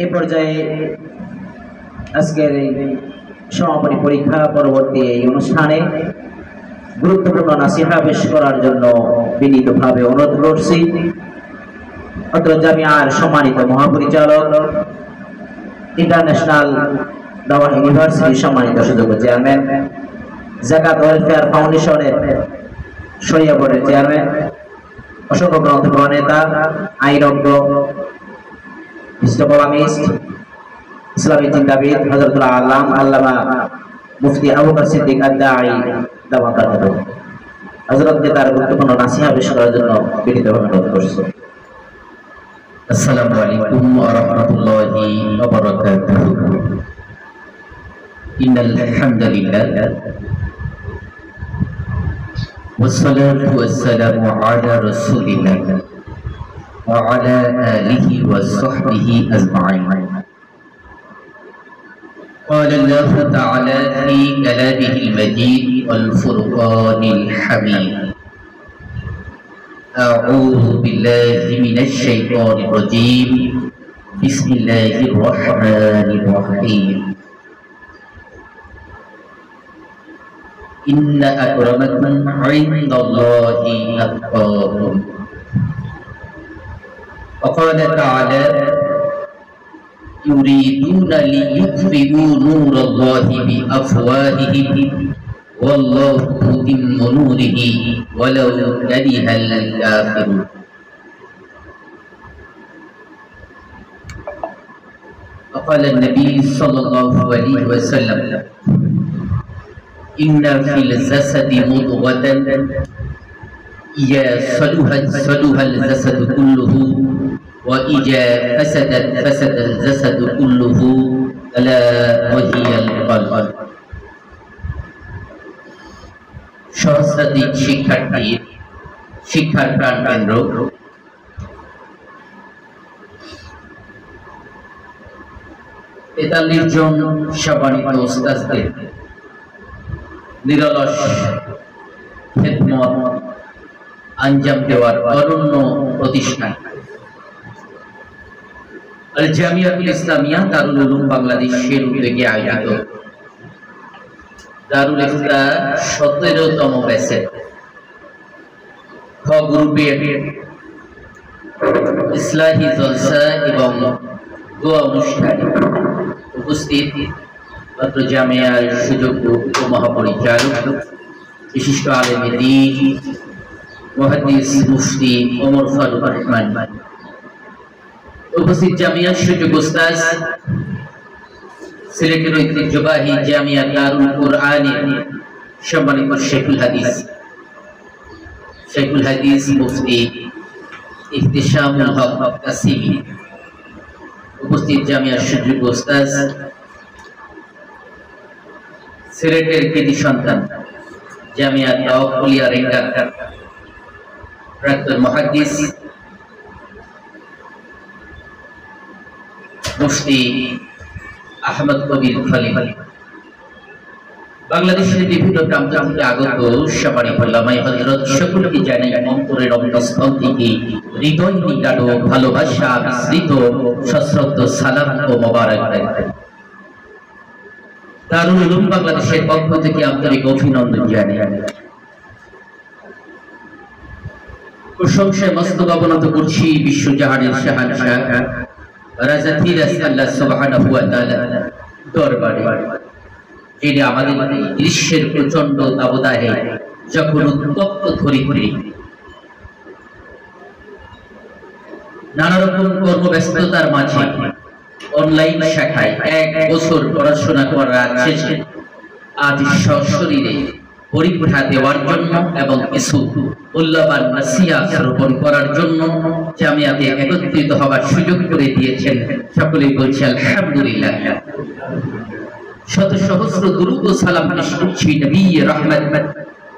এই পর্যায়ে আজকের এই সমাপনী পরীক্ষা পরবর্তী এই অনুষ্ঠানে গুরুত্বপূর্ণ নাসিহা পেশ করার জন্য বিনীতভাবে অনুরোধ করছি অত্র জামিয়ার সম্মানিত মহাপরিচালক, ইন্টারন্যাশনাল দাওয়া ইউনিভার্সিটির সম্মানিত সুযোগ্য চেয়ারম্যান, যাকাত ওয়েলফেয়ার ফাউন্ডেশনের শরিয়া বোর্ডের চেয়ারম্যান, অসংখ্য গ্রন্থ প্রণেতা, আইনজ্ঞ, কলামিস্ট, ইসলামী চিন্তাবিদ হযরতুল আল্লাম আল্লামা মুফতি আবু বকর সিদ্দিক আদ-দাঈ দাওয়াত হযরতকে তার গুরুত্বপূর্ণ নাসিহা পেশ করার জন্য বিনীতভাবে অনুরোধ করছি। আসসালামু আলাইকুম ওয়া রাহমাতুল্লাহি ওয়া বারাকাতুহু। ইন্নাল হামদালিল্লাহ ওয়াসসালাতু ওয়াসসালামু আলা রাসূলিল্লাহ ওয়া আলা আলিহি ওয়া সাহবিহি আজমাইন। قال الله تعالى في كلامه المجيد والفرقان الحميد: أعوذ بالله من الشيطان الرجيم، بسم الله الرحمن الرحيم. إن أكرمكم عند الله أتقاكم. وقال تعالى: يريدون ليطفئوا نور الله بأفواههم والله متم نوره ولو كره الكافرون. وقال النبي صلى الله عليه وسلم: إن في الجسد مضغة إذا صلح الجسد كله وإذا فسدت فسد الجسد كله ألا وهي القلب. সহস্রাধিক শিক্ষার্থীর শিক্ষার প্রাণ কেন্দ্র তেতাল্লিশ জন সম্মানিত ওস্তাদদের নিরলস খেদমত আঞ্জাম দেওয়ার অনন্য প্রতিষ্ঠান আল জামিয়াতুল ইসলামিয়া দারুল উলুম বাংলাদেশের উদ্যোগে আয়োজিত দারুল ইফতা 17তম ব্যাচের খ গ্রুপের ইসলাহি জলসা এবং দোয়া অনুষ্ঠানে উপস্থিত অত্র জামিয়ার সুযোগ্য উপমহাপরিচালক, বিশিষ্ট আলেম দ্বীন, মুহাদ্দিস মুফতি ওমর ফারুক রহমান, উপস্থিত জামিয়ার সুযোগ্য উস্তাদ সিলেটের ঐতিহ্যবাহী জামিয়া দারুল কুরআনের সম্মানিত শেখুল হাদিস মুফতি ইহতিশামুল হক কাসিমি, উপস্থিত জামিয়ার সুযোগ্য উস্তাদ সিলেটের কৃতি সন্তান জামিয়া তাওয়াক্কুলিয়া রেঙ্গার প্রাক্তন মুহাদ্দিস মুফতি আহমদ কবির খলিল, বাংলাদেশের বিভিন্ন প্রান্ত থেকে আগত সম্মানিত ওলামায়ে হযরত সকলকে জানাই অন্তরের অন্তঃস্থল থেকে হৃদয় নিগাড় ভালোবাসা মিশ্রিত সশ্রদ্ধ সালাম ও মোবারকবাদ। দারুল উলুম বাংলাদেশের পক্ষ থেকে আন্তরিক অভিনন্দন জানাই। প্রশংসায় মস্তক অবনত করছি বিশ্বজাহানের শাহানশাহ রাজা ফিরাজ আল্লাহ সুবহানাহু ওয়া তাআলা দরবারে, যিনি আমাদের গ্রীষ্মের প্রচন্ড দাবদাহে যখন উত্তপ্ত ধরিত্রী নানা রকম কর্মব্যস্ততার মাঝে অনলাইন শাখায় 1 বছর পড়াশোনা করার শেষে আজ সশরীরে পরীক্ষা দেওয়ার জন্য এবং কিছু মূল্যবান নাসিহা শ্রবণ করার জন্য জামিয়াতে একত্রিত হওয়ার সুযোগ করে দিয়েছেন। সকলেই বলছি আলহামদুলিল্লাহ। শত সহস্র দুরূদ ও সালাম পেশ করছি নবী রহমত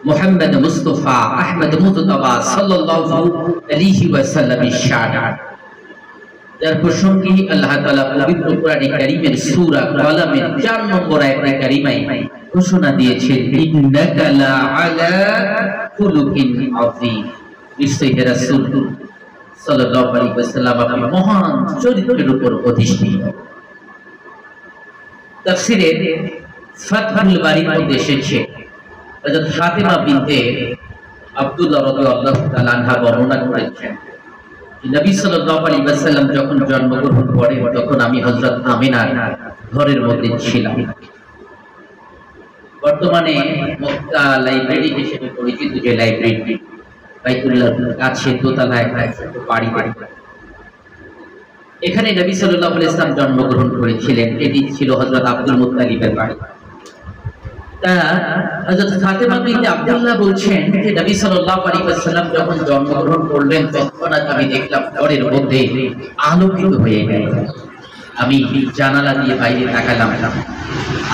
মুহাম্মদ মুস্তাফা আহমদ মুজতবা সাল্লাল্লাহু আলাইহি ওয়াসাল্লামের শান, যার প্রসঙ্গে আল্লাহ তাআলা পবিত্র কোরআনে কারীমের সূরা কালামের 4 নম্বর আয়াতে কারীমায় ঘোষণা দিয়েছেন, ইন্নাকা লা আলা খুলুকিন আযীম। নিশ্চয়ই হে রাসূল, সাল্লাল্লাহু আলাইহি ওয়াসাল্লাম আপনি মহান চরিত্রের উপর অধিষ্ঠিত। তাফসীরে ফাতহুল বারীর মধ্যে এসেছে হযরত ফাতিমা বিনতে আব্দুল্লাহ রাদিয়াল্লাহু তাআলা আনহা বর্ণনা করেছেন যে নবী সাল্লাল্লাহু আলাইহি ওয়াসাল্লাম যখন জন্মগ্রহণ করেন তখন আমি হযরত আমিনার ঘরের মধ্যে ছিলাম। বর্তমানে মক্কা লাইব্রেরি হিসেবে পরিচিত যে লাইব্রেরি বাইতুল্লাহর কাছে দোতলায় একটা বাড়ি, এখানে নবী সাল্লাল্লাহু আলাইহি ওয়াসাল্লাম জন্মগ্রহণ করেছিলেন। এটি ছিল হযরত আব্দুল মুত্তালিবের বাড়ি। তা হযরত ফাতিমা বিনতে আব্দুল্লাহ বলছেন যে নবী সাল্লাল্লাহু আলাইহি ওয়াসাল্লাম যখন জন্মগ্রহণ করলেন তৎক্ষণাৎ আমি দেখলাম ঘরের মধ্যে আলোকিত হয়ে গেল। আমি জানালা দিয়ে বাইরে তাকালাম,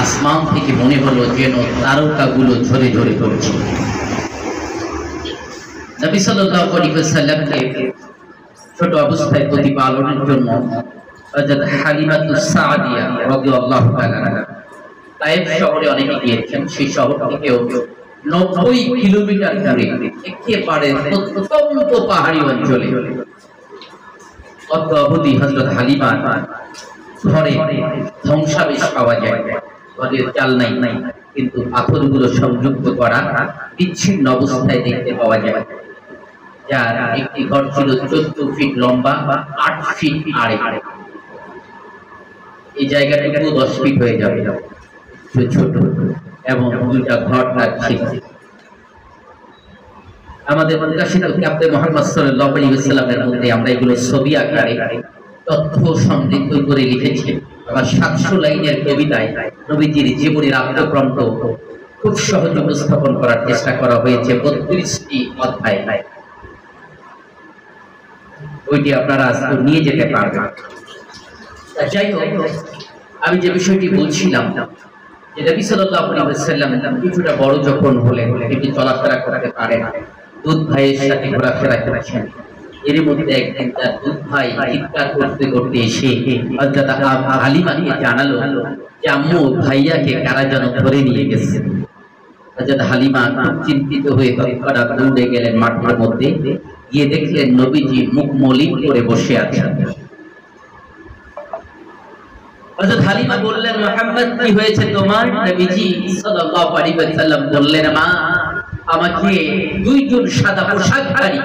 আসমান থেকে মনে হলো যেন তারকাগুলো ঝরে ঝরে পড়ছে। নবী সাল্লাল্লাহু আলাইহি ওয়াসাল্লামকে ছোট অবস্থায় প্রতিপালনের জন্য হযরত হালিমাতুস সাদিয়া রাদিয়াল্লাহু তাআলা তায়েফ শহরে অনেকে গিয়েছেন। সেই শহর থেকেও 90 কিলোমিটার দূরে একেবারে প্রত্যন্ত পাহাড়ি অঞ্চলে অদ্যাবধি হযরত হালিমার ঘরে ধ্বংসাবশেষ পাওয়া যায়। ঘরের চাল নাই, কিন্তু পাথরগুলো সংযুক্ত করা বিচ্ছিন্ন অবস্থায় দেখতে পাওয়া যায়। যার একটি ঘর ছিল 14 ফিট লম্বা, 8 ফিট আড়ে। এই জায়গাটুকু 10 ফিট হয়ে যাবে, ছোট, এবং দুইটা ঘর তার ছিল। আমাদের প্রকাশিত কিতাবে মুহাম্মদ সাল্লাল্লাহু আলাইহি ওয়াসাল্লামের মধ্যে আমরা এগুলো ছবি আকারে তথ্য সমৃদ্ধ করে লিখেছি। আবার 700 লাইনের কবিতায় নবীজির জীবনের আত্মগ্রন্থ খুব সহজ উপস্থাপন করার চেষ্টা করা হয়েছে 32টি অধ্যায়। ওইটি আপনারা নিয়ে যেতে পারবেন। যাই হোক, আমি যে বিষয়টি বলছিলাম যে নবী সাল্লাল্লাহু আলাইহি ওয়াসাল্লাম কিছুটা বড় যখন হলেন, তিনি চলাফেরা করতে পারেন, দুধ ভাইয়ের সাথে ঘোরাফেরা করেছেন। এর মধ্যে একদিন তার দুধ ভাই চিৎকার করতে করতে এসে হযরত হালিমাকে জানালো যে আম্মু ভাইয়াকে কারা যেন ধরে নিয়ে গেছে। হযরত হালিমা চিন্তিত হয়ে তৎক্ষণাৎ দৌড়ে গেলেন মাঠের মধ্যে, গিয়ে দেখলেন নবীজি মুখ মলিন করে বসে আছেন। হযরত হালিমা বললেন, মুহাম্মদ কি হয়েছে তোমার? নবীজি সাল্লাল্লাহু আলাইহি ওয়াসাল্লাম বললেন, মা আমাকে দুইজন সাদা পোশাকধারী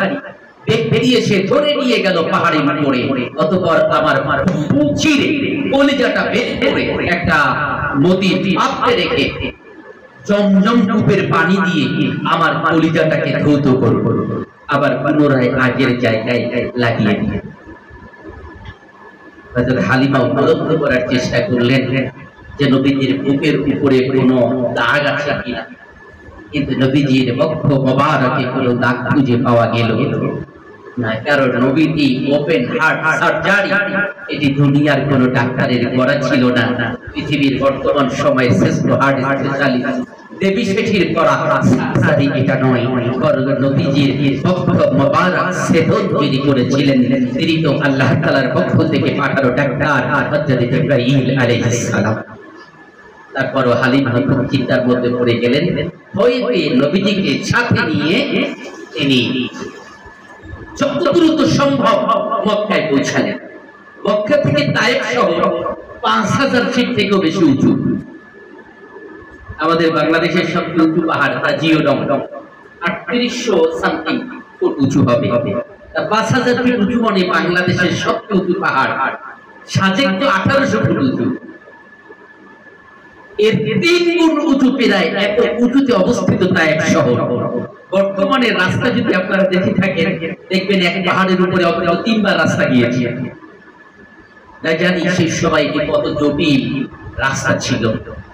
বেরিয়ে এসে ধরে নিয়ে গেল পাহাড়ের উপরে। অতঃপর আমার চিরে কলিজাটা বের করে একটা নদীর পাত্রে রেখে জমজম কূপের পানি দিয়ে আমার কলিজাটাকে ধৌত করব, আবার পুনরায় আগের জায়গায় লাগিয়ে দিয়ে। হযরত হালিমা উপলব্ধ করার চেষ্টা করলেন যে নবীজির বুকের উপরে কোনো দাগ আছে কিনা, কিন্তু নবীজির বক্ষ মোবারকে কোনো দাগ খুঁজে পাওয়া গেল না। কারণ নবীজি ওপেন হার্ট সার্জারি, এটি দুনিয়ার কোনো ডাক্তারের করা ছিল না। পৃথিবীর বর্তমান সময়ে শ্রেষ্ঠ হার্ট স্পেশালিস্ট দেবী শেঠির করা সার্জারি এটা নয়, বরং নবীজির বক্ষ মোবারক সেদন যিনি করেছিলেন তিনি তো আল্লাহ তাআলার পক্ষ থেকে পাঠানো ডাক্তার হযরত জিবরাইল আলাইহিস সালাম। তারপরও হালিমা খুব চিন্তার মধ্যে পড়ে গেলেন। হইতে নবীজিকে সাথে নিয়ে তিনি যত দ্রুত সম্ভব মক্কায় পৌঁছালেন। মক্কা থেকে তায়েফ শহর 5000 ফিট থেকেও বেশি উঁচু। আমাদের বাংলাদেশের সবচেয়ে উঁচু পাহাড় জিওডং 3800 সামথিং ফুট উঁচু হবে। 5000 ফিট উঁচু মানে বাংলাদেশের সবচেয়ে উঁচু পাহাড়। সাজেক তো 1800 ফুট উঁচু, এর 3 গুণ উঁচু পেরায় এত উঁচুতে অবস্থিত তায়েফ শহর। বর্তমানে রাস্তা যদি আপনারা দেখে থাকেন দেখবেন এক পাহাড়ের উপরে অন্তত 3 বার রাস্তা গিয়েছে। না জানি সেই সময় কত জটিল রাস্তা ছিল।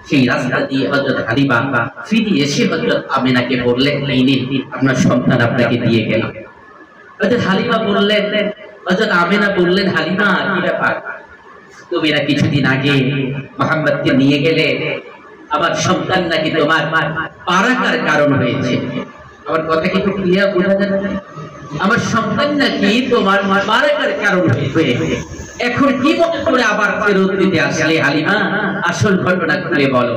সেই রাস্তা দিয়ে হযরত হালিমা ফিরে এসে হযরত আমিনাকে বললেন, এই নিন আপনার সন্তান আপনাকে দিয়ে গেল। হযরত হালিমা বললেন, হযরত আমিনা বললেন, হালিমা কি ব্যাপার, তুমি না কিছুদিন আগে মুহাম্মদকে নিয়ে গেলে, আমার সন্তান নাকি তোমার পারাকার কারণ হয়েছে। আমার কথা কি খুব ক্লিয়ার বোঝা যাচ্ছে? আমার সন্তান নাকি তোমার পারাকার কারণ হয়েছে। এখন কি মনে করে আবার ফেরত দিতে আসলে হালিমা? আসল ঘটনা খুলে বলো।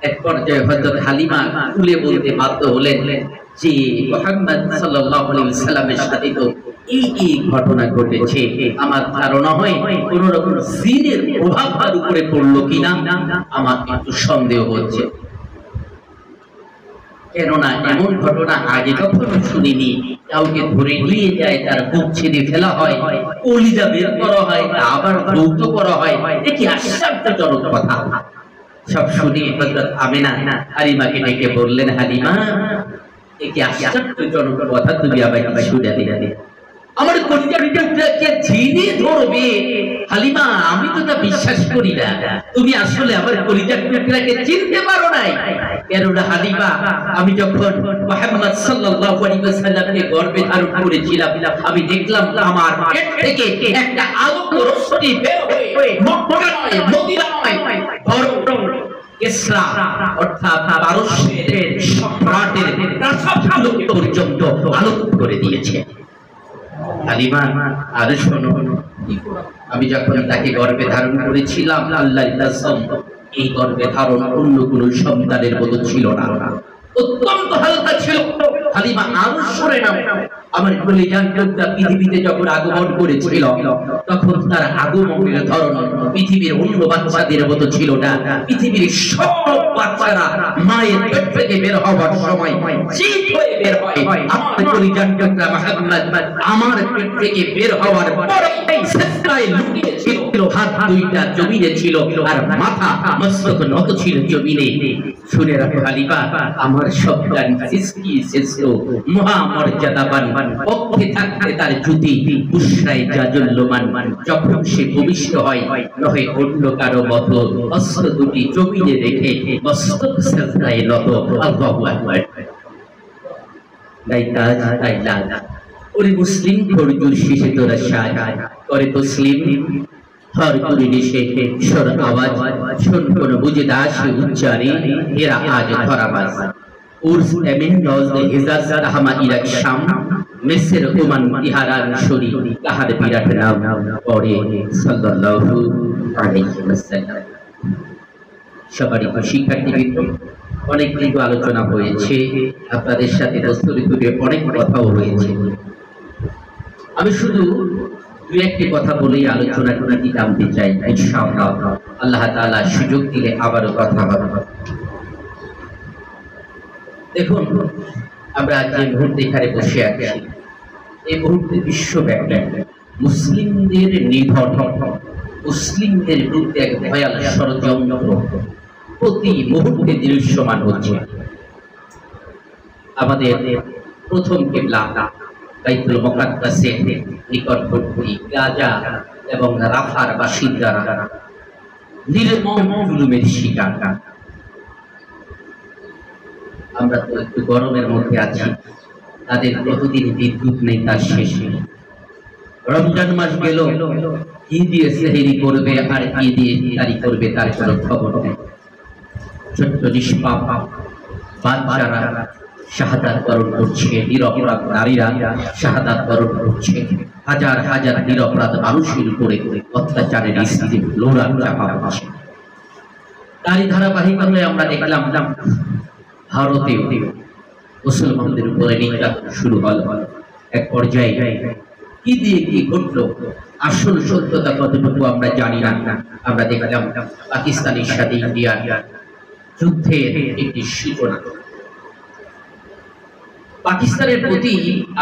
এক পর্যায়ে হযরত হালিমা খুলে বলতে বাধ্য হলেন যে মুহাম্মদ সাল্লাল্লাহু আলাইহি ওয়াসাল্লামের সাথে তো এই ঘটনা ঘটেছে, আমার ধারণা হয় কোন রকম জিনের প্রভাব তার উপরে পড়লো কিনা আমার একটু সন্দেহ হচ্ছে। কেননা এমন ঘটনা আগে কখনো শুনিনি। কাউকে ধরে নিয়ে যায়, তার বুক ছেড়ে ফেলা হয়, কলিজা বের করা হয়, আবার ধৌত করা হয়, দেখি আশ্চর্যজনক কথা। সব শুনে হযরত আমিনা হালিমাকে ডেকে বললেন, হালিমা, একে আশ্চর্যজনক কথা তুমি আমাকে শুনে দিলে। আমার কলিজাটাকে ছিনিয়ে ধরবে হালিমা, আমি তো তা বিশ্বাস করি না। তুমি আসলে আমার কলিজাটাকে চিনতে পারো নাই। কেননা হালিমা, আমি যখন মুহাম্মদ সাল্লাল্লাহু আলাইহি ওয়াসাল্লামকে গর্ভে ধারণ করেছিলাম, আমি দেখলাম আমার পেট থেকে একটা আলোক রশ্মি বের হয়ে মক্কায় মদিনায় ইসরা অর্থাৎ পারস্যের সম্রাটের প্রাসাদ পর্যন্ত আলোক করে দিয়েছে। হালিমা, আর শোনো, আমি যখন তাকে গর্ভে ধারণ করেছিলাম, আল্লাহর কসম, এই গর্ভে ধারণ অন্য কোন সন্তানের মতো ছিল না, অত্যন্ত হালকা ছিল। হালিমা, আরো শুনে নাও, আমার কলিজার টুকরা পৃথিবীতে যখন আগমন করেছিল, তখন তার আগমনের ধরন পৃথিবীর অন্য বাচ্চাদের মতো ছিল না। পৃথিবীর সব বাচ্চারা মায়ের পেট থেকে বের হওয়ার সময় জিদ হয়ে বের হয়। আমার কলিজার টুকরা মুহাম্মদ আমার পেট থেকে বের হওয়ার পরেই সেজদায় লুটিয়ে ছিল, হাত দুইটা জমিনে ছিল আর মাথা মস্তক নত ছিল জমিনে। শুনে রাখো হালিমা, আমার সন্তান সৃষ্টি শ্রেষ্ঠ মহামর্যাদাবান, পক্ষে থাকতে তার জুতি বুশরায় জাজুল্লমান। যখন সে ভূমিষ্ঠ হয়, নহে অন্য কারো মতো অস্ত্র দুটি জমিনে রেখে মস্তক সেজদায় নত। আল্লাহু আকবার। দাইতাজ দাইলা ওরে মুসলিম খরজুর শেষে তোরা সাজ করে তসলিম হর করে দেশে সর আওয়াজ শোন কোন বুঝে দাস উচ্চারে এরা আজ ধরাবাজ। উর্স এমিন নজ হিজাজ তাহামা ইরাক শাম মিসর ওমান ইহারান শরী তাহার বিরাট নাম পড়ে সাল্লাল্লাহু আলাইহি ওয়াসাল্লাম। সবারই শিক্ষার্থীবৃন্দ, অনেক কিছু আলোচনা হয়েছে, আপনাদের সাথে বস্তুর অনেক কথাও হয়েছে। আমি শুধু দুই একটি কথা বলেই আলোচনাটি নামতে চাই। ইনশাআল্লাহ আল্লাহ তাআলা সুযোগ দিলে আবারও কথা হবে। দেখুন, আমরা যে মুহূর্তে এখানে বসে আছি, এই মুহূর্তে বিশ্বব্যাপী মুসলিমদের নিধন, মুসলিমদের বিরুদ্ধে এক ভয়াল ষড়যন্ত্র প্রতি মুহূর্তে দৃশ্যমান হচ্ছে। আমাদের প্রথম কিবলা বাইতুল মুকাদ্দাসের নিকটবর্তী গাজা এবং রাফার বাসিন্দারা নির্মম জুলুমের শিকার। আমরা তো একটু গরমের মধ্যে আছি, তাদের কতদিন বিদ্যুৎ নেই তার শেষ নেই। রমজান মাস গেল, কি দিয়ে সেহরি করবে আর কি দিয়ে ইফতারি করবে তার কোনো খবর নেই। ছোট্ট নিষ্পাপ বাচ্চারা শাহাদাত বরণ করছে, নিরপরাধ নারীরা শাহাদাত বরণ করছে, হাজার হাজার নিরপরাধ মানুষের উপরে অত্যাচারের স্থিতি লোড়া চাপা পড়ছে। তারই ধারাবাহিকতায় আমরা দেখলাম ভারতেও মুসলমানদের উপরে নির্যাতন শুরু হল। এক পর্যায়ে কি দিয়ে কি ঘটল, আসল সত্যতা কতটুকু আমরা জানি না। আমরা দেখলাম পাকিস্তানের সাথে ইন্ডিয়ার যুদ্ধের একটি সূচনা। পাকিস্তানের প্রতি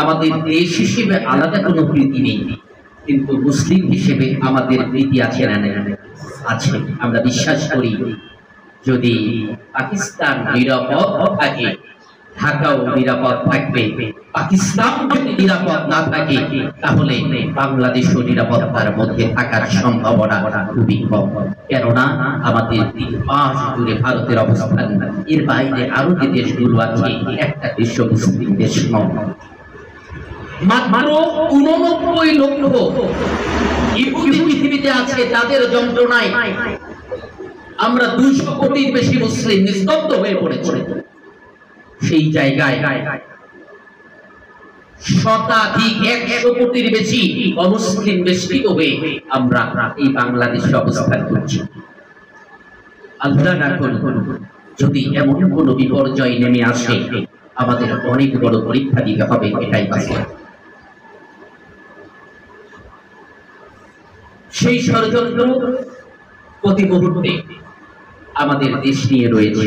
আমাদের দেশ হিসেবে আলাদা কোনো প্রীতি নেই, কিন্তু মুসলিম হিসেবে আমাদের প্রীতি আছে না? আছে। আমরা বিশ্বাস করি যদি পাকিস্তান নিরাপদ থাকে, ঢাকাও নিরাপদ থাকবে। পাকিস্তান যদি নিরাপদ না থাকে, তাহলে বাংলাদেশও নিরাপত্তার মধ্যে থাকার সম্ভাবনা খুবই কম। কেননা আমাদের 3 পাশ জুড়ে ভারতের অবস্থান, এর বাইরে আরো যে দেশগুলো আছে, একটা দেশ মুসলিম দেশ নয়। মাত্র 89 লক্ষ ইহুদি পৃথিবীতে আছে, তাদের যন্ত্রণায় আমরা 200 কোটির বেশি মুসলিম নিস্তব্ধ হয়ে পড়েছে। সেই জায়গায় শতাধিক 100 কোটির বেশি অমুসলিম বেষ্টিত হয়ে আমরা এই বাংলাদেশে অবস্থান করছি। আল্লাহ না করুন যদি এমন কোন বিপর্যয় নেমে আসে, আমাদের অনেক বড় পরীক্ষা দিতে হবে, এটাই বাস্তব। সেই ষড়যন্ত্র প্রতি মুহূর্তে আমাদের দেশ নিয়ে রয়েছে।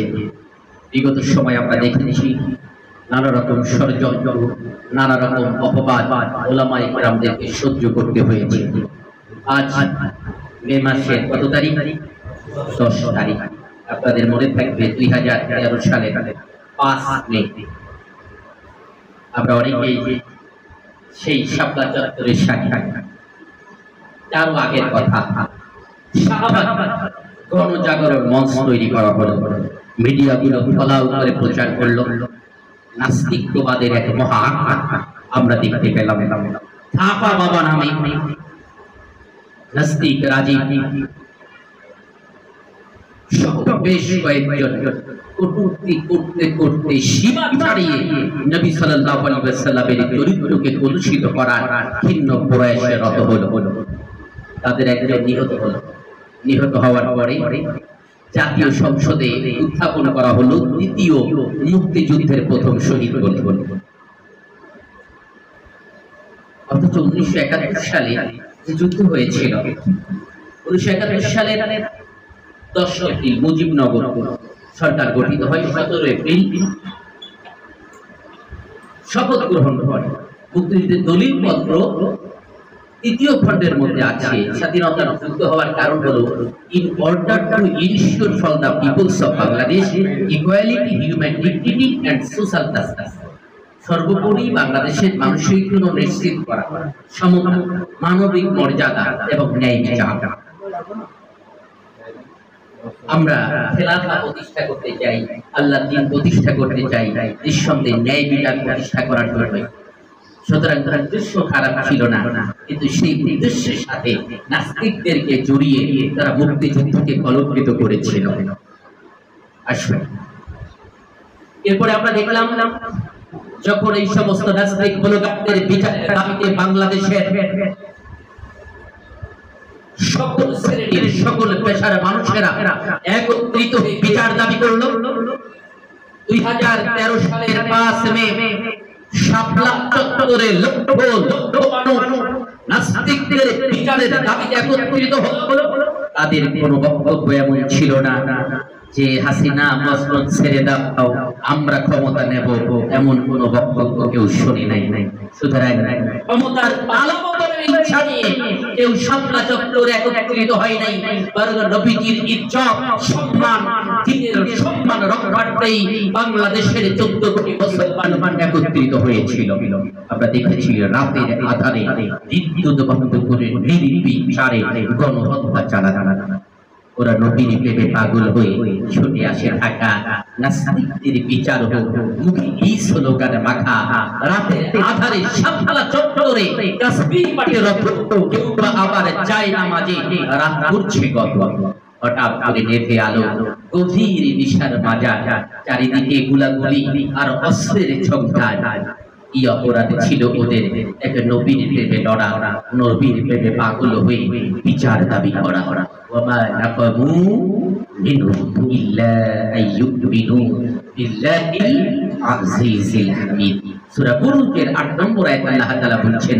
বিগত সময় আমরা দেখেছি নানা রকম ষড়যন্ত্র, নানা রকম অপবাদ ওলামায়ে কেরামদেরকে সহ্য করতে হয়েছে। আজ মে মাসের কত তারিখ? 10 তারিখ। আপনাদের মনে থাকবে 2013 সালে 5 মে আমরা অনেকেই সেই শাপলা চত্বরের সাক্ষী। তারও আগের কথা, শাহবাগ গণজাগরণ মঞ্চ তৈরি করা হলো, মিডিয়াগুলো ফলাও করে প্রচার করলো, নাস্তিকবাদের এক মহা আমরা দেখতে পেলাম। থাপা বাবা নামে নাস্তিক রাজীব সহ বেশ কয়েকজন কটূক্তি করতে করতে সীমা ছাড়িয়ে নবী সাল্লাল্লাহু আলাইহি ওয়াসাল্লামের চরিত্রকে কলুষিত করার ভিন্ন প্রয়াসে রত হলো। তাদের একজন নিহত হওয়ার পরে জাতীয় সংসদে উত্থাপন করা হলো দ্বিতীয় মুক্তিযুদ্ধের প্রথম শহীদ বলে। অথচ 1971 সালে যে যুদ্ধ হয়েছিল, 1971 সালের 10 এপ্রিল মুজিবনগর সরকার গঠিত হয়। 17 এপ্রিল শপথ গ্রহণ করে। মুক্তিযুদ্ধের দলিলপত্র তৃতীয় খণ্ডের মধ্যে আছে স্বাধীনতার যুদ্ধ হওয়ার কারণ হলো in order to ensure for the peoples of Bangladesh equality, human dignity and social justice. সর্বোপরি বাংলাদেশের মানুষের জন্য নিশ্চিত করা সমতা, মানবিক মর্যাদা এবং ন্যায় বিচার। আমরা খেলাফত প্রতিষ্ঠা করতে চাই, আল্লাহর দ্বীন প্রতিষ্ঠা করতে চাই, নিঃসন্দেহে ন্যায় বিচার প্রতিষ্ঠা করার জন্য। সুতরাং তার উদ্দেশ্য খারাপ ছিল না, কিন্তু সেই উদ্দেশ্যের সাথে নাস্তিকদেরকে জড়িয়ে তারা মুক্তিযুদ্ধকে কলঙ্কিত করেছিল। আসলে এরপরে আমরা দেখলাম যখন এই সমস্ত নাস্তিক ব্লগারদের বিচারের দাবিতে বাংলাদেশের সকল শ্রেণীর সকল পেশার মানুষেরা একত্রিত হয়ে বিচার দাবি করলো। 2013 সালের 5 মে শাপলা চত্বরে লক্ষ মানুষ নাস্তিকদের বিচারের দাবিতে একত্রিত হলো। তাদের কোনো বক্তব্য এমন ছিল না যে হাসিনা মসনদ ছেড়ে দাও, আমরা ক্ষমতা নেব, এমন কোন বক্তব্য কেউ শুনি নাই। সুতরাং ক্ষমতার পালাবদলের ইচ্ছা নিয়ে কেউ শাপলা চত্বরে একত্রিত হয় নাই, বরং নবীজির ইজ্জত, সম্মান, দ্বীনের সম্মান রক্ষার্থেই বাংলাদেশের 14 কোটি মুসলমান একত্রিত হয়েছিল। আমরা দেখেছি রাতের আধারে বিদ্যুৎ বন্ধ করে নির্বিচারে গণহত্যা চালানো। ওরা নবীর প্রেমে পাগল হয়ে ছুটে আসে ঢাকা। নাস্তিকদের বিচার হোক, মুখে এই স্লোগান মাখা, রাতের আধারে শাপলা চত্বরে তাসবিহ পাঠে রত, কেউ বা আবার যায় নামাজে, রাত করছে গত। হঠাৎ করে নেভে আলো, গভীর নিশার বাজার, চারিদিকে গুলাগুলি আর অস্ত্রের ঝংকার। কি অপরাধ ছিল ওদের? এক নবীর প্রেমে লড়া, নবীর প্রেমে পাগল হয়ে বিচার দাবি করা। ওমা নাকামু মিনহুম ইল্লা আইয়ুমিনু বিল্লাহিল আজিজিল হামিদ। সূরা বুরুজের 8 নম্বর আয়াতে আল্লাহ তাআলা বলছেন,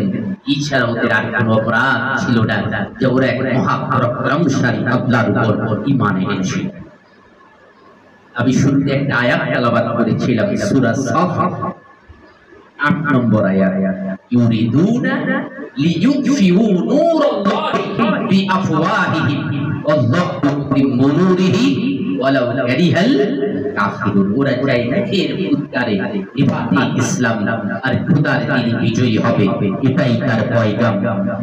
এছাড়া ওদের আর কোনো অপরাধ ছিল না যে ওরা এক মহাপরাক্রমশালী আল্লাহর উপর ঈমান এনেছিল। আমি শুরুতে একটা আয়াত তেলাওয়াত করেছিলাম, সূরা সাফ 8 নম্বর আয়াত, ইউরিদুনা লিইউতফিউ নূরাল্লাহি বিআফওয়াহিহিম ওয়াল্লাহু মুতিম্মু নূরিহি ওয়ালাউ কারিহাল কাফিরুন। ওরা চায় মুখের উদ্গারে ইবাদে ইসলাম আর খোদার দ্বীন বিজয়ী হবে, এটাই তার পয়গাম,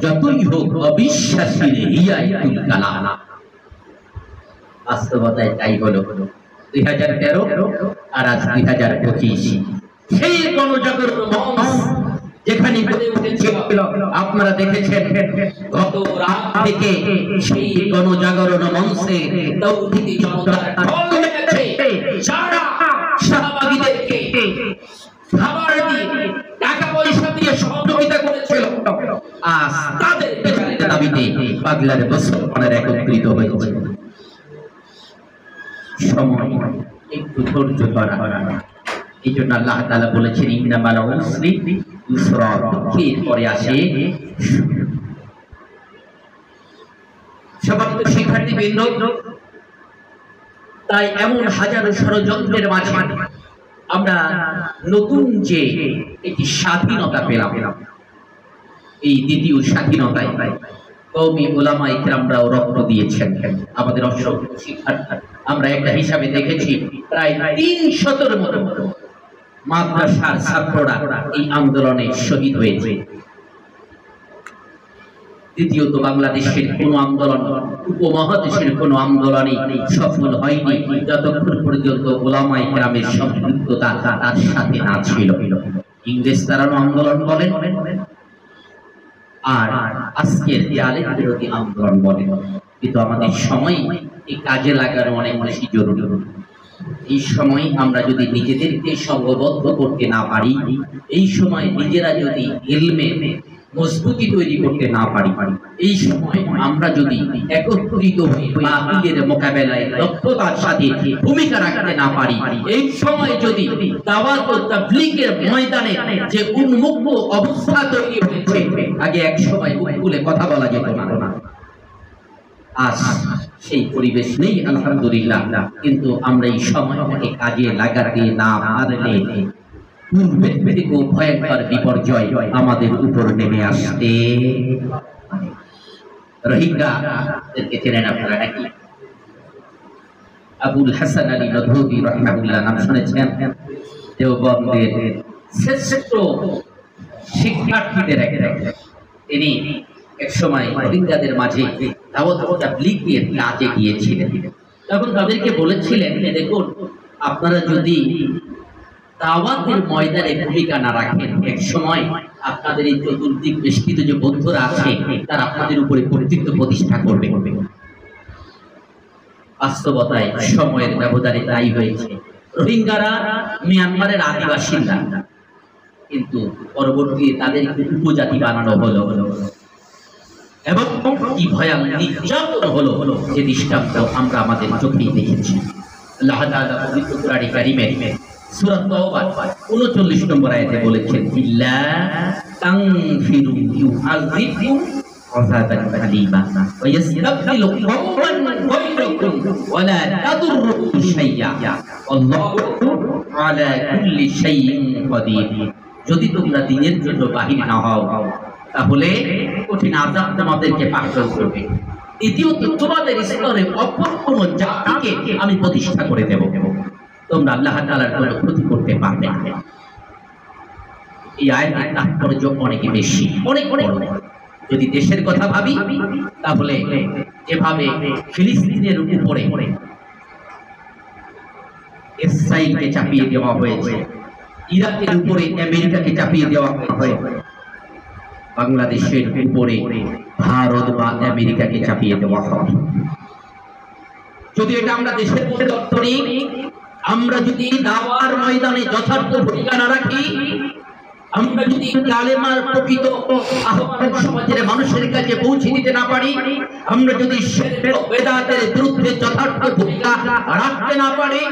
যতই হোক অবিশ্বাসীর হিয়াতুল কালাম। বাস্তবতায় তাই হলো 2013 আর আজ 2025। সেই গণজাগরণ মঞ্চ যেখানে গড়ে উঠেছিল, আপনারা দেখেছেন গত রাত থেকে সেই গণজাগরণ মঞ্চে তৌহিদি জনতার ঢল নেমেছে। যারা শাহবাগীদেরকে খাবার দিয়ে, টাকা পয়সা দিয়ে সহযোগিতা করেছিল, আজ তাদের বিচারের দাবিতে বাংলার মুসলমানেরা একত্রিত হয়েছে। সময় একটু ধৈর্য ধরা, এই জন্য আল্লাহ তাআলা বলেছেন ইন্নামাল উসরি ইউসরা, দুঃখের পরে আসে। সম্মানিত শিক্ষার্থীবৃন্দ, তাই এমন হাজারো ষড়যন্ত্রের মাঝে আমরা নতুন যে একটি স্বাধীনতা পেলাম, এই দ্বিতীয় স্বাধীনতায় কওমি উলামায়ে কেরামরাও রক্ত দিয়েছেন। আমাদের অসংখ্য শিক্ষার্থী আমরা একটা হিসাবে দেখেছি প্রায় ৩০০-এর মতো মাদ্রাসার ছাত্ররা এই আন্দোলনে শহীদ হয়েছে। দ্বিতীয়ত বাংলাদেশের কোন আন্দোলন, উপমহাদেশের কোন আন্দোলনে সফল হয়নি যতক্ষণ পর্যন্ত উলামায়ে কেরামের সম্পৃক্ততা তার সাথে না ছিল। ইংরেজ তাড়ানো আন্দোলন বলেন আর আজকের জালেম বিরোধী আন্দোলন বলেন, কিন্তু আমাদের সময় এই কাজে লাগানো অনেক বেশি জরুরি। এই সময় আমরা যদি নিজেদেরকে সংঘবদ্ধ করতে না পারি, এই সময় নিজেরা যদি ইলমে মজবুতি তৈরি করতে না পারি, এই সময় আমরা যদি একত্রিত হয়ে বাতিলের মোকাবেলায় দক্ষতার সাথে ভূমিকা রাখতে না পারি, এই সময় যদি দাওয়াত ও তাবলীগের ময়দানে যে উন্মুক্ত অবস্থা তৈরি হয়েছে, আগে এক সময় খুলে কথা বলা যেত না, আজ সেই পরিবেশ নেই আলহামদুলিল্লাহ। কিন্তু আমরা এই সময়টাকে কাজে লাগাতে না পারলে পূর্বের থেকেও ভয়ঙ্কর বিপর্যয় আমাদের উপর নেমে আসতে। রোহিঙ্গাদেরকে চেনেন আপনারা নাকি? আবুল হাসান আলী নদভী রাহিমাহুল্লাহ নাম শুনেছেন? দেওবন্দের শ্রেষ্ঠ শিক্ষার্থীদের একজন। তিনি এক সময় রোহিঙ্গাদের মাঝে দাওয়াত ও তাবলীগের কাজে গিয়েছিলেন। তখন তাদেরকে বলেছিলেন যে দেখুন, আপনারা যদি দাওয়াতের ময়দানে ভূমিকা না রাখেন, এক সময় আপনাদের এই চতুর্দিক বেষ্টিত যে বন্ধুরা আছে তারা আপনাদের উপরে কর্তৃত্ব প্রতিষ্ঠা করবে। বাস্তবতায় সময়ের ব্যবধানে তাই হয়েছে। রোহিঙ্গারা মিয়ানমারের আদিবাসীরা, কিন্তু পরবর্তীতে তাদেরকে উপজাতি বানানো হলো এবং কি ভয়ানক নির্যাতন হলো যে দৃষ্টান্ত আমরা আমাদের চোখেই দেখেছি। আল্লাহ তাআলা পবিত্র কোরআনে কারীমে সূরা তাওবা ৩৯ নম্বর আয়াতে বলেছেন, ইল্লা তানফিরু ইউআযিবকুম আযাবান আলীমা ওয়া ইস্তাবদিলু কওমান গায়রাকুম ওয়া লা তাদুররুহু শাইয়্যা আল্লাহু আলা কুল্লি শাইইন কাদির। যদি তোমরা দ্বীনের জন্য বাহির না হও, তাহলে কঠিন আযাব তোমাদেরকে পাকড়াও করবে। দ্বিতীয়ত, তোমাদের স্তরে অপর কোন জাতিকে আমি প্রতিষ্ঠা করে দেব, তোমরা আল্লাহ তাআলার কোনো ক্ষতি করতে পারবে না। এই আয়াতের তাৎপর্য অনেক বেশি, অনেক বড়। যদি দেশের কথা ভাবি, তাহলে যেভাবে ফিলিস্তিনের উপরে ইসরায়েলকে চাপিয়ে দেওয়া হয়েছে, ইরাকের উপরে আমেরিকাকে চাপিয়ে দেওয়া হয়েছে, বাংলাদেশের উপরে ভারত বা আমেরিকাকে চাপিয়ে দেওয়া হয়। যদি এটা আমরা দেশের পরিবর্তন করি, আমরা যদি দাওয়ার ময়দানে যথার্থ ভূমিকা না রাখি, আমরা যদি কালেমার প্রকৃত আহ্বান সমাজের মানুষের কাছে পৌঁছে দিতে না পারি, আমরা যদি শিরক বেদাতের বিরুদ্ধে যথার্থ ভূমিকা রাখতে না পারি,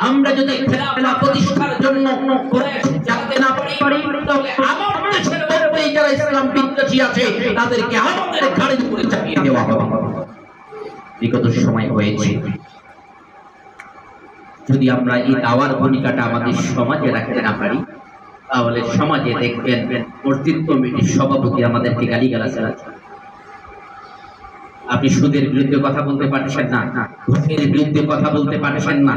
আমরা যদি খেলাফত প্রতিষ্ঠার জন্য প্রয়াস চালাতে না পারি, তাহলে আমার দেশের মধ্যে যারা ইসলাম বিদ্বেষী আছে তাদেরকে আমাদের ঘাড়ের উপরে চাপিয়ে দেওয়া হবে। বিগত সময় হয়েছে। যদি আমরা এই দাওয়ার ভূমিকাটা আমাদের সমাজে রাখতে না পারি, তাহলে সমাজে দেখবেন মসজিদ কমিটির সভাপতি আমাদেরকে গালিগালাজ চালাচ্ছে। আপনি সুদের বিরুদ্ধে কথা বলতে পারছেন না, ঘুষের বিরুদ্ধে কথা বলতে পারছেন না,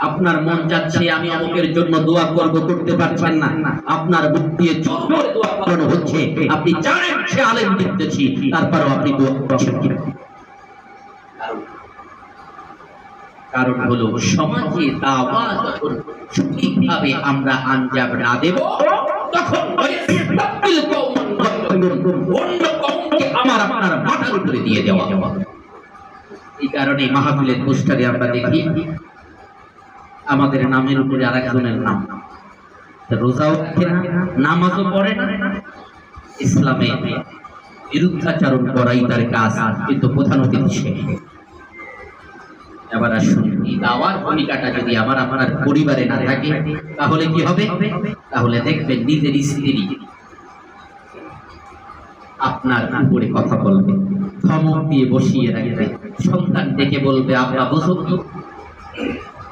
আপনার মন যাচ্ছে আমি অমুকের জন্য দোয়া করব, করতে পারছেন না, আপনার মুখ দিয়ে চোখের দোয়া করানো হচ্ছে, আপনি জানেন সে আলেম বিদ্বেষী, তারপরও আপনি দোয়া করছেন। কারণ হলো সমাজে দাওয়াত যখন সঠিকভাবে আমরা আঞ্জাম না দেব, তখন অন্য কওমকে আমার আপনার মাথার উপরে দিয়ে দেওয়া। এই কারণে মাহফিলের পোস্টারে আমরা দেখি আমাদের নামের উপরে আরেকজনের নাম, রোজাও রাখে না, নামাজও পড়ে না, ইসলামে বিরুদ্ধাচরণ করাই তার কাজ, কিন্তু প্রধান অতিথি সে। এবার আসুন, এই দাওয়ার ভূমিকাটা যদি আমার আপনার পরিবারে না থাকে তাহলে কি হবে? তাহলে দেখবেন নিজের স্ত্রী আপনার উপরে কথা বলবে, ধমক দিয়ে বসিয়ে রাখবে, সন্তান ডেকে বলবে আব্বা বোঝো কি?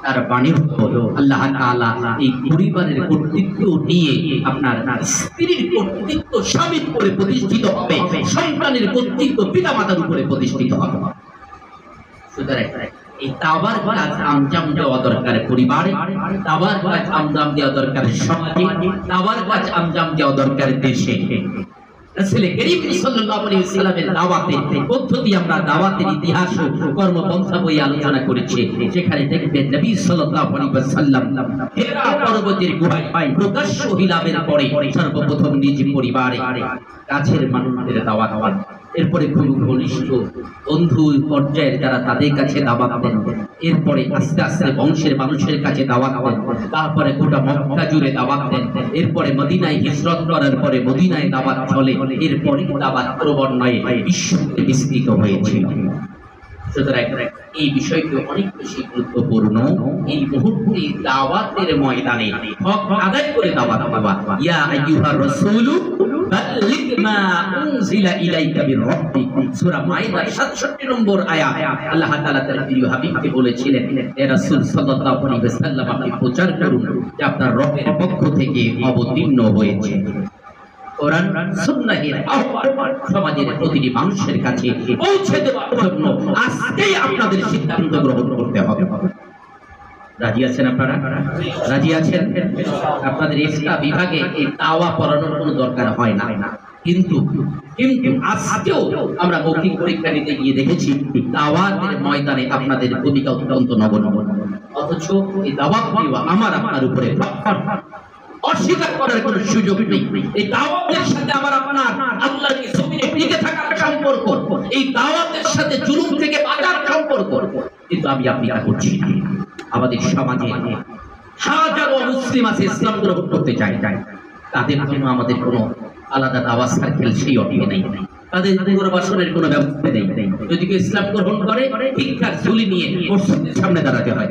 তার বাণী হলো আল্লাহ তাআলা এই পরিবারের কর্তৃত্ব নিয়ে আপনার স্ত্রীর কর্তৃত্ব স্বামীর উপরে প্রতিষ্ঠিত হবে, সন্তানের কর্তৃত্ব পিতামাতার উপরে প্রতিষ্ঠিত হবে। সুতরাং এই দাওয়ার কাজ আঞ্জাম দেওয়া দরকার পরিবারে, দাওয়ার কাজ আঞ্জাম দেওয়া দরকার সমাজে, দাওয়ার কাজ আঞ্জাম দেওয়া দরকার দেশে। রাসূল করিম সাল্লাল্লাহু আলাইহি ওয়াসাল্লামের দাওয়াতের পদ্ধতি আমরা দাওয়াতের ইতিহাস ও কর্মপন্থা বই আলোচনা করেছি, যেখানে দেখবেন নবী সাল্লাল্লাহু আলাইহি ওয়াসাল্লাম হেরা পর্বতের গুহায় প্রকাশ্য হিলাবের পরে সর্বপ্রথম নিজ পরিবারে কাছের মানুষদের দাওয়াত দেন, এরপরে খুব ঘনিষ্ঠ বন্ধু পর্যায়ের যারা তাদের কাছে দাওয়াত দেন, এরপরে আস্তে আস্তে বংশের মানুষের কাছে দাওয়াত দেন, তারপরে গোটা মক্কা জুড়ে দাওয়াত দেন, এরপরে মদিনায় হিজরত করার পরে মদিনায় দাওয়াত চলে, এরপরে দাওয়াত ক্রমান্বয়ে বিশ্বতে বিস্তৃত হয়েছিল। সুতরাং এই বিষয়টি অনেক বেশি গুরুত্বপূর্ণ। এই মুহূর্তে দাওয়াতের ময়দানে হক আদায় করে দাওয়াত দেওয়া। ইয়া আইয়ুহার রাসূলু বাল্লিগ মা উনজিলা ইলাইকা মির রাব্বিক, সূরা মাইদা 67 নম্বর আয়াত। আল্লাহ তাআলা তার প্রিয় হাবিবকে বলেছিলেন, হে রাসূল সাল্লাল্লাহু আলাইহি ওয়াসাল্লাম, আপনি প্রচার করুন যে আপনার রবের পক্ষ থেকে অবতীর্ণ হয়েছে। কোরআন সুন্নাহের আহ্বান সমাজের প্রতিটি মানুষের কাছে পৌঁছে দেওয়ার জন্য আজকেই আপনাদের সিদ্ধান্ত গ্রহণ করতে হবে। রাজি আছেন আপনারা? রাজি আছেন? আপনাদের ইসলাম বিভাগে এই দাওয়া পড়ানোর কোনো দরকার হয় না, কিন্তু আজকেও আমরা মৌখিক পরীক্ষা নিতে গিয়ে দেখেছি দাওয়াতের ময়দানে আপনাদের ভূমিকা অত্যন্ত নগণ্য। অথচ এই দাওয়াত দেওয়া আমার আপনার উপরে অস্বীকার করার কোনো সুযোগ নেই। এই দাওয়াতের সাথে আমার আপনার আল্লাহর জমিনে টিকে থাকার সম্পর্ক, এই দাওয়াতের সাথে জুলুম থেকে বাঁচার সম্পর্ক, কিন্তু আমি আপনি তা করছি না। আমাদের সমাজে হাজারো মুসলিম আছে ইসলাম গ্রহণ করতে চায়, তাদের জন্য আমাদের কোনো আলাদা দাওয়াত সার্কেল সেই অর্থে নেই, তাদের পুনর্বাসনের কোনো ব্যবস্থা নেই। যদি কেউ ইসলাম গ্রহণ করে ঠিকঠাক ঝুলি নিয়ে মসজিদের সামনে দাঁড়াতে হয়,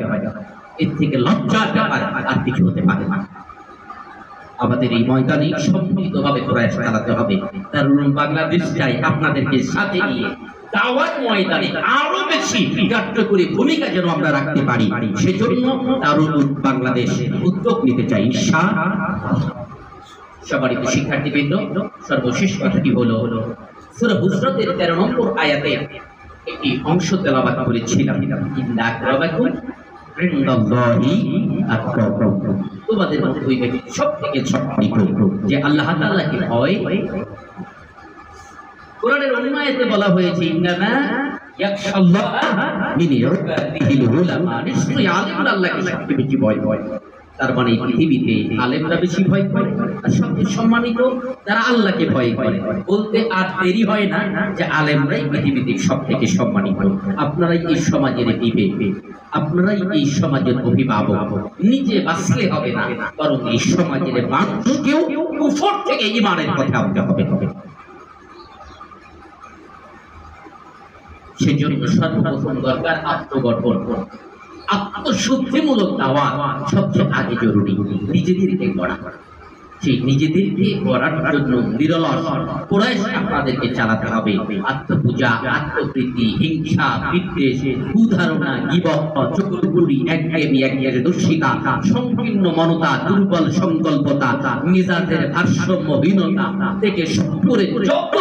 এর থেকে লজ্জার ব্যাপার আর কিছু হতে পারে না। আমাদের এই ময়দানে সম্মিলিতভাবে প্রয়াস চালাতে হবে। তারুণ বাংলাদেশ চাই আপনাদেরকে সাথে নিয়ে দাওয়াত ময়দানে আরো বেশি কার্যকরী ভূমিকা যেন আমরা রাখতে পারি, সেজন্য তারুণ বাংলাদেশ উদ্যোগ নিতে চাই ইনশাআল্লাহ। সম্মানিত শিক্ষার্থীবৃন্দ, সর্বশেষ কথাটি হলো সূরা হুজরাতের 13 নম্বর আয়াতে একটি অংশ তেলাওয়াত করেছিলাম, ইন্না আকরামাকুম ইনদাল্লাহি আতকাকুম। তোমাদের মধ্যে ওই ব্যক্তি সবথেকে সম্মানিত যে আল্লাহ তাআলাকে ভয়। কোরআনের অন্য আয়াতে বলা হয়েছে ইন্নামা ইয়াখশাল্লাহা মিন ইবাদিহিল উলামা, নিশ্চয়ই আলেমরা আল্লাহকে সবচেয়ে বেশি ভয় করে। তার মানে পৃথিবীতে আলেমরা বেশি ভয় করে, আর সবচেয়ে সম্মানিত যারা আল্লাহকে ভয় করে। বলতে আর দেরি হয় না যে আলেমরাই পৃথিবীতে সবথেকে সম্মানিত। আপনারাই এই সমাজের বিবেক, আপনারাই এই সমাজের অভিভাবক। নিজে বাঁচলে হবে না, বরং এই সমাজের মানুষকেও কুফর থেকে ঈমানের পথে আনতে হবে। সেজন্য সর্বপ্রথম দরকার আত্মগঠন, আত্মশুদ্ধিমূলক দাওয়াত সবচেয়ে আগে জরুরি। নিজেদেরকে গড়া, সেই নিজেদেরকে গড়ার জন্য নিরলস প্রয়াস আপনাদেরকে চালাতে হবে। আত্মপূজা, আত্মপ্রীতি, হিংসা, বিদ্বেষ, কুধারণা, গীবত, চুগলখড়ি, একঘেয়েমি, একদর্শিতা, সংকীর্ণ মনতা, দুর্বল সংকল্পতা, মেজাজের ভারসাম্যহীনতা থেকে শুরু করে যত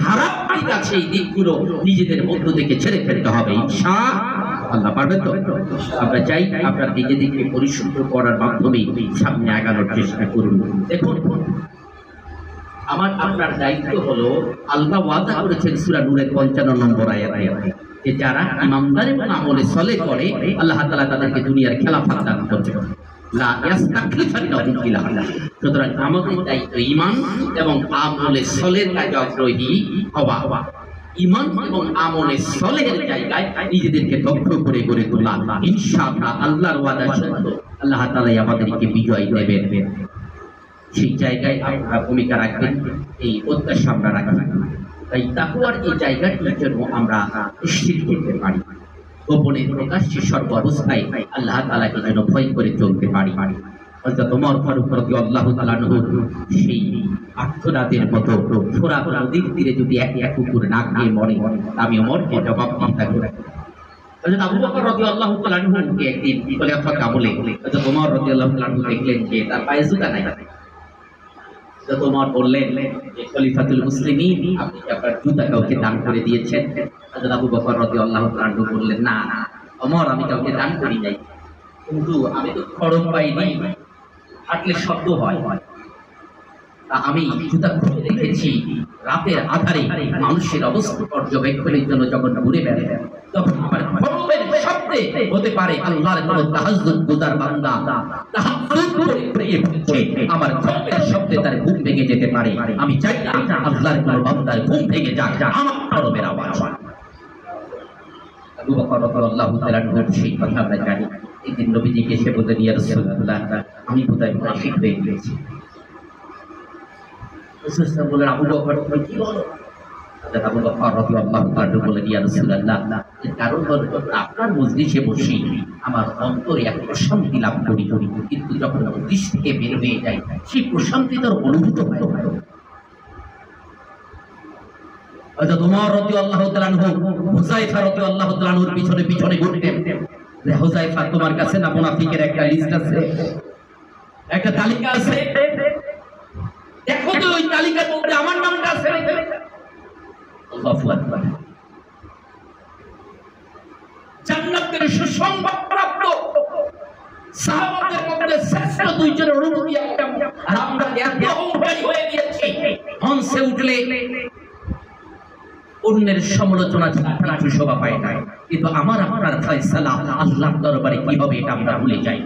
খারাপ দিক আছে এই দিকগুলো নিজেদের মধ্য থেকে ছেড়ে ফেলতে হবে ইনশাআল্লাহ। পারবেন তো? আমরা চাই আপনার নিজেদেরকে পরিশুদ্ধ করার মাধ্যমে সামনে আগানোর চেষ্টা করুন। দেখুন, আমার আপনার দায়িত্ব হলো, আল্লাহ ওয়াদা করেছেন সূরা নূরের 55 নম্বর আয়াতে যে যারা ইমানদার এবং আমলে সলে করে আল্লাহ তাআলা তাদেরকে দুনিয়ার খেলাফত দান করবেন। সুতরাং আমাদের দায়িত্ব ঈমান এবং আমলে সলের কাজে আগ্রহী হওয়া। ঈমান এবং আমলে সলেহের জায়গায় নিজেদেরকে দক্ষ করে গড়ে তোলা। ইনশাআল্লাহ আল্লাহর ওয়াদা সত্য, আল্লাহ তাআলা আমাদেরকে বিজয় দেবেন। সেই জায়গায় আপনারা ভূমিকা রাখবেন, এই প্রত্যাশা আমরা রাখি। তাই তাকওয়ার এই জায়গাটির জন্য আমরা নিশ্চিত করতে পারি। গোপনে প্রকাশ্যে সর্ব অবস্থায় আল্লাহ তাআলাকে যেন ভয় করে চলতে পারি। হযরত ওমর ফারুক রাদিয়াল্লাহু তাআলা আনহু সেই আর্তনাদের মতো ফোরাত নদীর তীরে যদি এক কুকুর না খেয়ে মরে, আমি ওমরকে জবাবদিহিতা করব। হযরত আবু বকর রাদিয়াল্লাহু তাআলা আনহুকে একদিন খলিফা আমলে হযরত ওমর রাদিয়াল্লাহু তাআলা আনহু দেখলেন যে তার পায়ে জুতা নাই। হযরত ওমর বললেন যে খলিফাতুল মুসলিমিন, আপনি কি আপনার জুতা কাউকে দান করে দিয়েছেন? হযরত আবু বকর রাদিয়াল্লাহু তাআলা আনহু বললেন, না ওমর, আমি কাউকে দান করি নাই, কিন্তু আমি তো খড়ম পাইনি, হাঁটলে শব্দ হয়, আমি জুতা খুলে দেখেছি রাতের আধারে মানুষের অবস্থা পর্যবেক্ষণের জন্য যখন ঘুরে বেড়ায়, তখন আমার খড়মের শব্দে হতে পারে আল্লাহর কোন তাহাজ্জুদ গুজার বান্দা তাহাজ্জুদ করে প্রেয়ে পড়ছে, আমার খড়মের শব্দে তার ঘুম ভেঙে যেতে পারে। আমি চাই না আল্লাহর কোন বান্দার ঘুম ভেঙে যাক আমার খড়মের আওয়াজ। আবু বকর রাদিয়াল্লাহু তাআলা আনহুর সেই কথা আমরা জানি। একদিন নবীজিকে এসে বললেন, ইয়া রাসূলুল্লাহ, আমি বোধহয় মুনাফিক হয়ে গেছি। রাসূলুল্লাহ বললেন, আবু বকর তুমি কি বলো? হযরত আবু বকর রাদিয়াল্লাহু তাআলা বললেন, ইয়া রাসূলুল্লাহ, এর কারণ হলো আপনার মজলিসে বসে আমার অন্তরে এক প্রশান্তি লাভ করি, কিন্তু যখন মজলিস থেকে বের হয়ে যাই সেই প্রশান্তি তার অনুভূত হয়। হযরত ওমর রাদিয়াল্লাহু তাআলা আনহু হুযায়ফা রাদিয়াল্লাহু তাআলা আনহুর পিছনে পিছনে ঘুরতেন। যে হুযায়ফা, তোমার কাছে না মুনাফিকের একটা লিস্ট আছে, একটা তালিকা আছে, দেখো তো ওই তালিকার মধ্যে আমার নামটা আছে। আল্লাহু আকবার। জান্নাতের সুসংবাদপ্রাপ্ত সাহাবাদের মধ্যে শ্রেষ্ঠ দুইজনের অনুমতি একটা, আর আমরা এত অহংকারী হয়ে গিয়েছি, হংসে উঠলে অন্যের সমালোচনা ছাড়া কিছু শোভা পায় না, কিন্তু আমার আপনার ফয়সালা আল্লাহর দরবারে কি হবে এটা আমরা ভুলে যাই।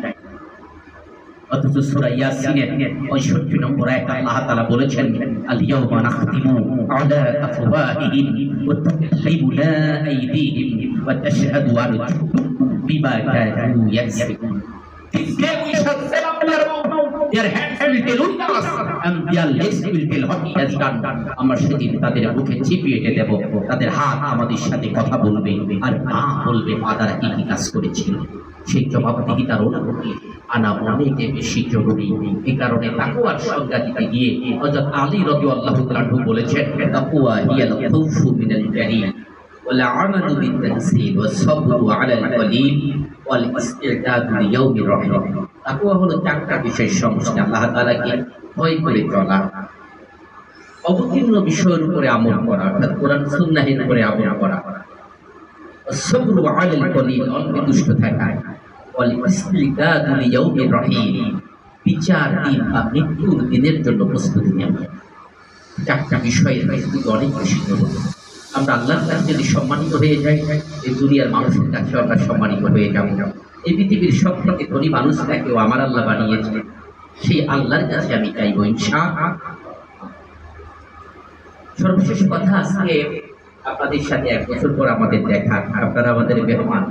অথচ সূরা ইয়াসিনের ৬৫ নম্বর আয়াতে আল্লাহ তাআলা বলেছেন, আল ইয়াওমা নাখতিমু আলা আফওয়াহিহিম ওয়া তুকাল্লিমুনা আইদিহিম ওয়া তাশহাদু আরজুলুহুম বিমা Kanu ইয়াকসিবুন। Their hands will tell us and their legs will tell what he has done. আমরা সেদিন তাদের মুখে চিপিয়ে দেব, তাদের হাত আমাদের সাথে কথা বলবে আর পা বলবে তারা কি কি কাজ করেছিল। সেই জবাবদিহিতার অনুভূতি আনা অনেক বেশি জরুরি। এই কারণে তাকওয়ার সংজ্ঞা দিতে গিয়ে হযরত আলী রাদিয়াল্লাহু তাআলা আনহু বলেছেন, তাকওয়া হিয়াল খাউফু মিনাল জালিল ওয়াল আমালু বিত-তানসিল ওয়াস সাবরু আলাল কলিল ওয়াল ইস্তি'দাদু লিয়াউমির রাহিম। তাকওয়া হলো চারটা বিষয় সমষ্টি। আল্লাহ তাআলাকে ভয় করে চলা, অবতীর্ণ বিষয়ের উপরে আমল করা, অর্থাৎ কোরআন সুন্নাহের উপরে আমল করা, সাবরু আলাল কলিল, অল্প দুষ্ট থাকা, ওয়াল ইস্তি'দাদু লিয়াউমির রাহিম, বিচার দিন বা মৃত্যুর দিনের জন্য প্রস্তুতি নেওয়া। চারটা বিষয়ের কিন্তু অনেক বেশি জরুরি। আমরা আল্লাহর কাছে যদি সম্মানিত হয়ে যাই, এই দুনিয়ার মানুষের কাছে আমরা সম্মানিত হয়ে যাব। এই পৃথিবীর সব থেকে ধনী মানুষটাকেও আমার আল্লাহ বানিয়েছে, সেই আল্লাহর কাছে আমি চাইব ইনশাআল্লাহ। সর্বশেষ কথা, আজকে আপনাদের সাথে 1 বছর পর আমাদের দেখা, আপনারা আমাদের মেহমান।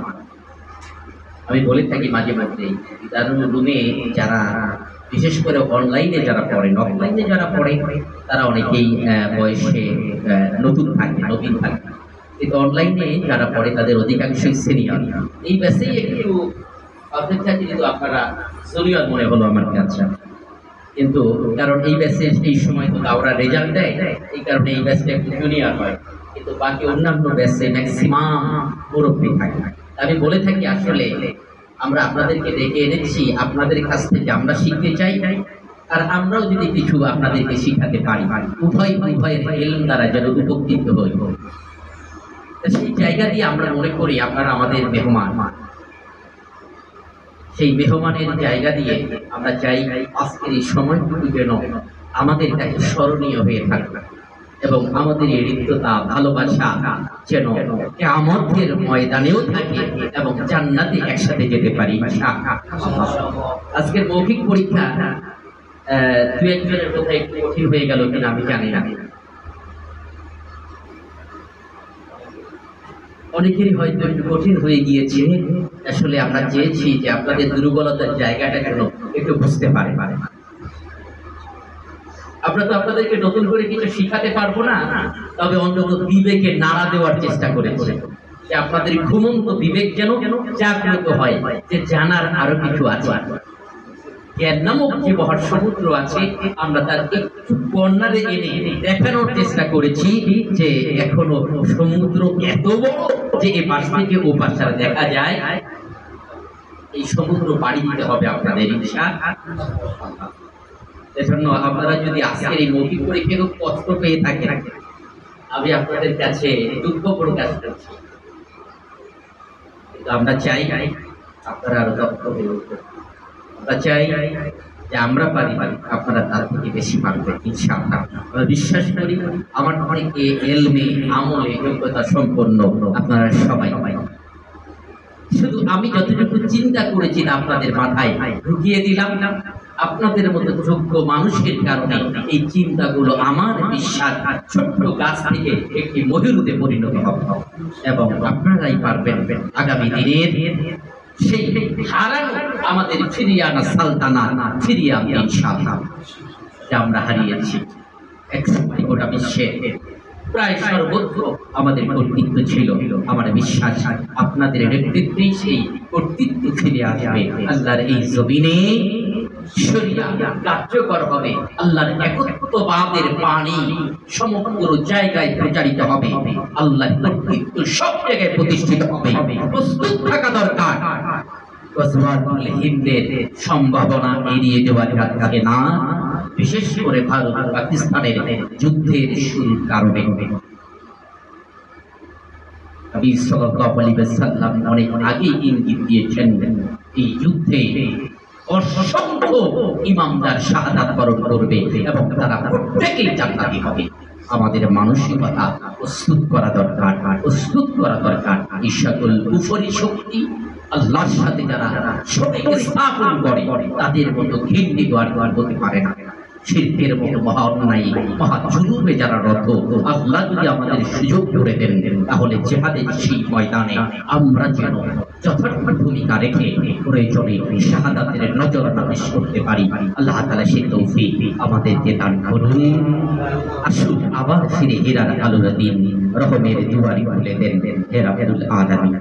আমি বলে থাকি মাঝে মাঝে, দারুল উলুমে যারা বিশেষ করে অনলাইনে যারা পড়েন, অফলাইনে যারা পড়ে তারা অনেকেই বয়সে নতুন থাকে, নবীন থাকে, কিন্তু অনলাইনে যারা পড়ে তাদের অধিকাংশই সিনিয়র। এই ব্যাচেই একটু অপেক্ষাকৃত আপনারা জুনিয়র মনে হলো আমার কাছে, কিন্তু কারণ এই ব্যাচে এই সময় তো ওরা রেজাল্ট দেয়, এই কারণে এই ব্যাচটা একটু জুনিয়র হয়, কিন্তু বাকি অন্যান্য ব্যাচে ম্যাক্সিমাম মুরব্বী থাকে। আমি বলে থাকি আসলে আমরা আপনাদেরকে ডেকে এনেছি আপনাদের কাছ থেকে আমরা শিখতে চাই, আর আমরাও যদি কিছু আপনাদেরকে শিখাতে পারি, উভয়ের ইলম দ্বারা যেন উপকৃত হই। সেই জায়গা দিয়ে আমরা মনে করি আপনারা আমাদের মেহমান। সেই মেহমানের জায়গা দিয়ে আমরা চাই আজকের এই সময়টুকু যেন আমাদের কাছে স্মরণীয় হয়ে থাকবে, এবং আমাদের এই হৃদ্যতা ভালোবাসা যেন কিয়ামতের ময়দানেও থাকে এবং জান্নাতে একসাথে যেতে পারি। আজকের মৌখিক পরীক্ষা দু একজনের কোথায় একটু কঠিন হয়ে গেল কিনা আমি জানি না, অনেকেরই হয়তো একটু কঠিন হয়ে গিয়েছে। আসলে আমরা চেয়েছি যে আপনাদের দুর্বলতার জায়গাটা যেন একটু বুঝতে পারে। আমরা তো আপনাদেরকে নতুন করে কিছু শিখাতে পারবো না, তবে অন্তত বিবেকে নাড়া দেওয়ার চেষ্টা করেছি। যে আপনাদের ঘুমন্ত বিবেক যেন জাগ্রত হয়, যে জানার আরো কিছু আছে। জ্ঞান নামক যে মহাসমুদ্র আছে, আমরা তার একটু কর্নারে এনে দেখানোর চেষ্টা করেছি যে এখনো সমুদ্র এত বড় যে এ পাশ থেকে ও পাশ দেখা যায়। এই সমুদ্র পাড়ি দিতে হবে আপনাদের ইনশাআল্লাহ। এজন্য আপনারা যদি আজকের এই মৌখিক পরীক্ষায় কষ্ট পেয়ে থাকেন, আমি আপনাদের কাছে দুঃখ প্রকাশ করছি। আমরা চাই আপনারা আরো দক্ষ হয়ে উঠবেন। আমরা চাই যে আমরা পারি, আপনারা তার থেকে বেশি পারবেন ইনশাআল্লাহ। আমরা বিশ্বাস করি আমার থেকে এলমে আমলে যোগ্যতা সম্পন্ন আপনারা সবাই। শুধু আমি যতটুকু চিন্তা করেছি আপনাদের মাথায় ঢুকিয়ে দিলাম, আপনাদের মতো যোগ্য মানুষের কারণে এই চিন্তাগুলো আমার বিশ্বাস ছোট্ট গাছ থেকে একটি মহিরুতে পরিণত হবে এবং আপনারাই পারবেন আগামী দিনের সেই হারানো আমাদের ফিরিয়ে আনা সালতানা ফিরিয়ে আনতে ইনশাআল্লাহ। যা আমরা হারিয়েছি এক সময় গোটা বিশ্বে প্রায় সর্বত্র আমাদের কর্তৃত্ব ছিল। আমার বিশ্বাস আপনাদের নেতৃত্বেই সেই কর্তৃত্ব ফিরে আসবে। আল্লাহর এই জমিনে শরিয়া কার্যকর হবে, আল্লাহর একত্ববাদের বাণী সমগ্র জায়গায় প্রচারিত হবে, আল্লাহর কর্তৃত্ব সব জায়গায় প্রতিষ্ঠিত হবে। প্রস্তুত থাকা দরকার। হিন্দের সম্ভাবনা এড়িয়ে দেওয়া যাবে না, বিশেষ করে ভারত পাকিস্তানের যুদ্ধের শুরুর কারণে। নবী সাল্লাল্লাহু আলাইহি ওয়াসাল্লাম অনেক আগেই ইঙ্গিত দিয়েছেন এই যুদ্ধে অসংখ্য ইমামদার শাহাদাত বরণ করবে এবং তারা প্রত্যেকেই জান্নাতি হবে। আমাদের মানসিকতা প্রস্তুত করা দরকার, প্রস্তুত করা দরকার। এই সকল কুফরি শক্তি আল্লাহর সাথে যারা শরীক স্থাপন করে তাদের মতো ঘৃণিত আর হতে পারে না। শিরকের মতো মহা অন্যায়, মহা জুলুমে যারা রত, আল্লাহ যদি আমাদের সুযোগ করে দেন তাহলে জিহাদের সেই ময়দানে আমরা যেন যথার্থ ভূমিকা রেখে প্রয়োজনে শাহাদাতের নজরানা পেশ করতে পারি। আল্লাহ তাআলা সেই তৌফিক আমাদেরকে দান করুন। আসুন আবার ফিরে হেরার আলোর দিন রহমের দুয়ারি খুলে দেন হে রাব্বুল আলামিন।